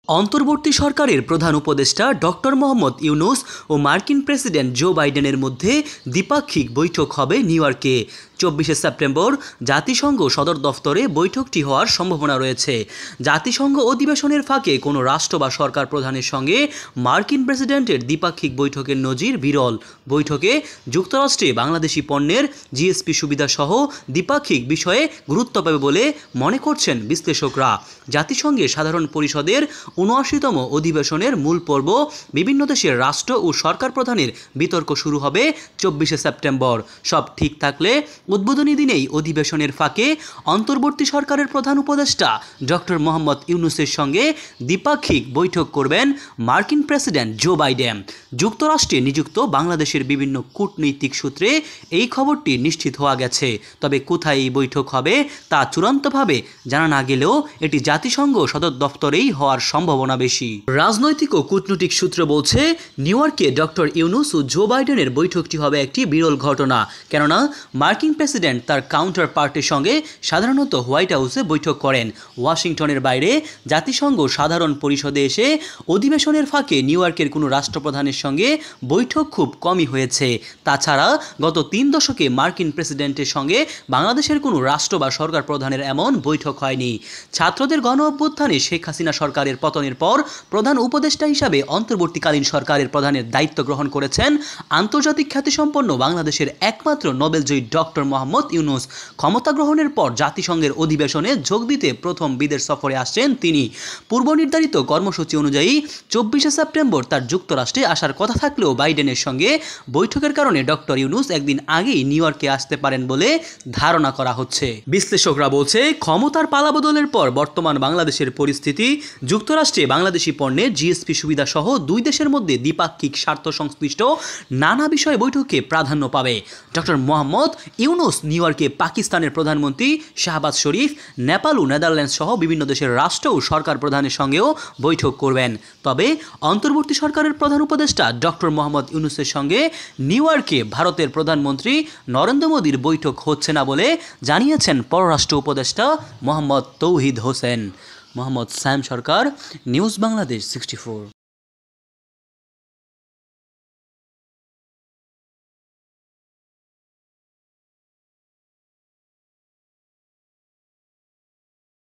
অন্তর্বর্তী সরকারের প্রধান উপদেষ্টা ডক্টর মোহাম্মদ ইউনূস ও মার্কিন প্রেসিডেন্ট জো বাইডেনের মধ্যে দ্বিপাক্ষিক বৈঠক হবে নিউ ইয়র্কে। 24শে সেপ্টেম্বর জাতিসংঘ সদর দফতরে বৈঠকটি হওয়ার সম্ভাবনা রয়েছে। জাতিসংঘ অধিবেশনের ফাঁকে কোনো রাষ্ট্র বা সরকার প্রধানের সঙ্গে মার্কিন প্রেসিডেন্টের দ্বিপাক্ষিক বৈঠকের নজির বিরল। বৈঠকে যুক্তরাষ্ট্রে বাংলাদেশি পণ্যের জিএসপি সুবিধাসহ দ্বিপাক্ষিক বিষয়ে গুরুত্ব পাবে বলে মনে করছেন বিশ্লেষকরা। জাতিসংঘের সাধারণ পরিষদের ৭৯তম অধিবেশনের মূল পর্ব বিভিন্ন দেশের রাষ্ট্র ও সরকার প্রধানের বিতর্ক শুরু হবে 24শে সেপ্টেম্বর। সব ঠিক থাকলে উদ্বোধনী দিনেই অধিবেশনের ফাঁকে অন্তর্বর্তী সরকারের প্রধান উপদেষ্টা ডক্টর মোহাম্মদ ইউনূসের সঙ্গে দ্বিপাক্ষিক বৈঠক করবেন মার্কিন প্রেসিডেন্ট জো বাইডেন। যুক্তরাষ্ট্রে নিযুক্ত বাংলাদেশের বিভিন্ন কূটনৈতিক সূত্রে এই খবরটি নিশ্চিত হওয়া গেছে। তবে কোথায় এই বৈঠক হবে তা চূড়ান্তভাবে জানা না গেলেও এটি জাতিসংঘ সদর দফতরেই হওয়ার সম্ভাবনা বেশি। রাজনৈতিক ও কূটনৈতিক সূত্র বলছে, নিউ ইয়র্কে ডক্টর ইউনূস ও জো বাইডেনের বৈঠকটি হবে একটি বিরল ঘটনা। কেননা মার্কিন প্রেসিডেন্ট তার কাউন্টার পার্টির সঙ্গে সাধারণত হোয়াইট হাউসে বৈঠক করেন। ওয়াশিংটনের বাইরে জাতিসংঘ সাধারণ পরিষদে এসে অধিবেশনের ফাঁকে নিউ ইয়র্কের কোনো রাষ্ট্রপ্রধানের সঙ্গে বৈঠক খুব কমই হয়েছে। তাছাড়া গত ৩ দশকে মার্কিন প্রেসিডেন্টের সঙ্গে বাংলাদেশের কোনো রাষ্ট্র বা সরকার প্রধানের এমন বৈঠক হয়নি। ছাত্রদের গণ অভ্যুত্থানে শেখ হাসিনা সরকারের পতনের পর প্রধান উপদেষ্টা হিসাবে অন্তর্বর্তীকালীন সরকারের প্রধানের দায়িত্ব গ্রহণ করেছেন আন্তর্জাতিক খ্যাতিসম্পন্ন বাংলাদেশের একমাত্র নোবেলজয়ী ডক্টর মোহাম্মদ ইউনূস। ক্ষমতা গ্রহণের পর জাতিসংঘের অধিবেশনে যোগ দিতে প্রথম বিদেশ সফরে আসছেন তিনি। পূর্ব নির্ধারিত কর্মসূচি অনুযায়ী 24শে সেপ্টেম্বর তার যুক্তরাষ্ট্রে আসার কথা থাকলেও বাইডেনের সঙ্গে বৈঠকের কারণে ডক্টর ইউনূস একদিন আগেই নিউ ইয়র্কে আসতে পারেন বলে ধারণা করা হচ্ছে। বিশ্লেষকরা বলছে, ক্ষমতার পালাবদলের পর বর্তমান বাংলাদেশের পরিস্থিতি যুক্তরাষ্ট্রে বাংলাদেশি পণ্যের জিএসপি সুবিধা সহ দুই দেশের মধ্যে দ্বিপাক্ষিক স্বার্থ সংশ্লিষ্ট নানা বিষয়ে বৈঠকে প্রাধান্য পাবে। ডক্টর মোহাম্মদ ইউনূস নিউ ইয়র্কে পাকিস্তানের প্রধানমন্ত্রী শাহবাজ শরীফ, নেপাল ও নেদারল্যান্ডস সহ বিভিন্ন দেশের রাষ্ট্র ও সরকার প্রধানের সঙ্গেও বৈঠক করবেন। তবে অন্তর্বর্তী সরকারের প্রধান উপদেষ্টা ডক্টর মোহাম্মদ ইউনূসের সঙ্গে নিউ ইয়র্কে ভারতের প্রধানমন্ত্রী নরেন্দ্র মোদীর বৈঠক হচ্ছে না বলে জানিয়েছেন পররাষ্ট্র উপদেষ্টা মোহাম্মদ তৌহিদ হোসেন। মোহাম্মদ সায়েম সরকার, নিউজ বাংলাদেশ 64।